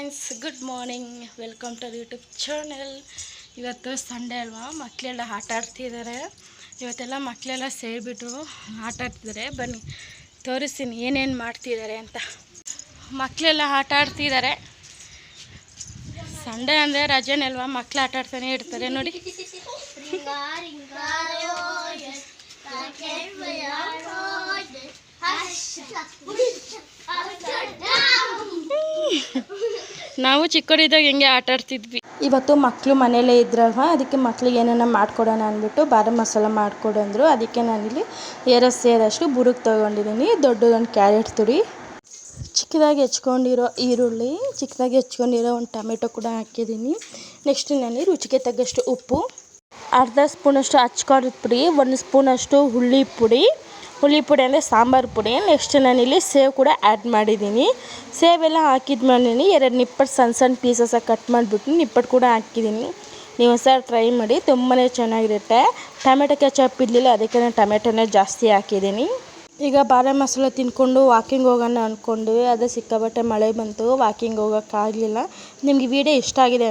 Friends, good morning. Welcome to YouTube channel. ಇವತ್ತು Sunday ಅಲ್ವಾ, ಮಕ್ಕಳೆಲ್ಲ ಆಟ ಆಡ್ತಿದ್ದಾರೆ. ಇವತ್ತೆಲ್ಲ ಮಕ್ಕಳೆಲ್ಲ ಸೇರಿಬಿಟ್ಟು ಆಟ ಆಡ್ತಿದ್ದಾರೆ. ಬನ್ನಿ ತೋರಿಸ್ತೀನಿ ಏನೇನು ಮಾಡ್ತಿದ್ದಾರೆ ಅಂತ. ಮಕ್ಕಳೆಲ್ಲ ಆಟ ಆಡ್ತಿದ್ದಾರೆ. ಸಂಡೇ ಅಂದರೆ ರಜೆನೇ ಅಲ್ವಾ, ಮಕ್ಕಳು ಆಟ ಆಡ್ತಾನೆ ಇರ್ತಾರೆ ನೋಡಿ. ನಾವು ಚಿಕ್ಕವರಿದ್ದಾಗ ಹೆಂಗೆ ಆಟ ಆಡ್ತಿದ್ವಿ. ಇವತ್ತು ಮಕ್ಕಳು ಮನೆಯಲ್ಲೇ ಇದ್ರಲ್ವ, ಅದಕ್ಕೆ ಮಕ್ಳಿಗೆ ಏನೇನ ಮಾಡ್ಕೊಡೋಣ ಅಂದ್ಬಿಟ್ಟು ಬಾದಾಮ್ ಮಸಾಲ ಮಾಡಿಕೊಡು ಅಂದರು. ಅದಕ್ಕೆ ನಾನಿಲ್ಲಿ ಸೇರಷ್ಟು ಬುರುಗ್ ತೊಗೊಂಡಿದ್ದೀನಿ. ದೊಡ್ಡದೊಂದು ಕ್ಯಾರೆಟ್ ತುರಿ, ಚಿಕ್ಕದಾಗಿ ಹೆಚ್ಕೊಂಡಿರೋ ಈರುಳ್ಳಿ, ಚಿಕ್ಕದಾಗಿ ಹೆಚ್ಕೊಂಡಿರೋ ಒಂದು ಟೊಮೆಟೊ ಕೂಡ ಹಾಕಿದ್ದೀನಿ. ನೆಕ್ಸ್ಟ್ ನಾನು ರುಚಿಗೆ ತగ్గಷ್ಟು ಉಪ್ಪು, ಅರ್ಧ ಸ್ಪೂನಷ್ಟು ಅಚ್ಕಾರದ ಪುಡಿ, 1 ಸ್ಪೂನಷ್ಟು ಹುಳಿ ಪುಡಿ ಅಂದರೆ ಸಾಂಬಾರು ಪುಡಿ. ನೆಕ್ಸ್ಟ್ ನಾನಿಲ್ಲಿ ಸೇವ್ ಕೂಡ ಆ್ಯಡ್ ಮಾಡಿದ್ದೀನಿ. ಸೇವೆಲ್ಲ ಹಾಕಿದ್ಮೇಲೆ 2 ನಿಪ್ಪಟ್ಟು ಸಣ್ಣ ಪೀಸಸ್ಸಾಗಿ ಕಟ್ ಮಾಡಿಬಿಟ್ಟು ನಿಪ್ಪಟ್ಟು ಕೂಡ ಹಾಕಿದ್ದೀನಿ. ನೀವು ಸಹ ಟ್ರೈ ಮಾಡಿ, ತುಂಬಾ ಚೆನ್ನಾಗಿರುತ್ತೆ. ಟೊಮೆಟೊ ಕೆಚಪ್ ಇರಲಿಲ್ಲ, ಅದಕ್ಕೆ ನಾನು ಟೊಮೆಟೊನೇ ಜಾಸ್ತಿ ಹಾಕಿದ್ದೀನಿ. ಈಗ ಬಾದಾಮ್ ಮಸಾಲ ತಿಂದ್ಕೊಂಡು ವಾಕಿಂಗ್ ಹೋಗೋಣ ಅಂದ್ಕೊಂಡ್ವಿ. ಆದರೆ ಸಿಕ್ಕಾಬಟ್ಟೆ ಮಳೆ ಬಂತು, ವಾಕಿಂಗ್ ಹೋಗೋಕ್ಕಾಗಲಿಲ್ಲ. ನಿಮಗೆ ವಿಡಿಯೋ ಇಷ್ಟ ಆಗಿದೆ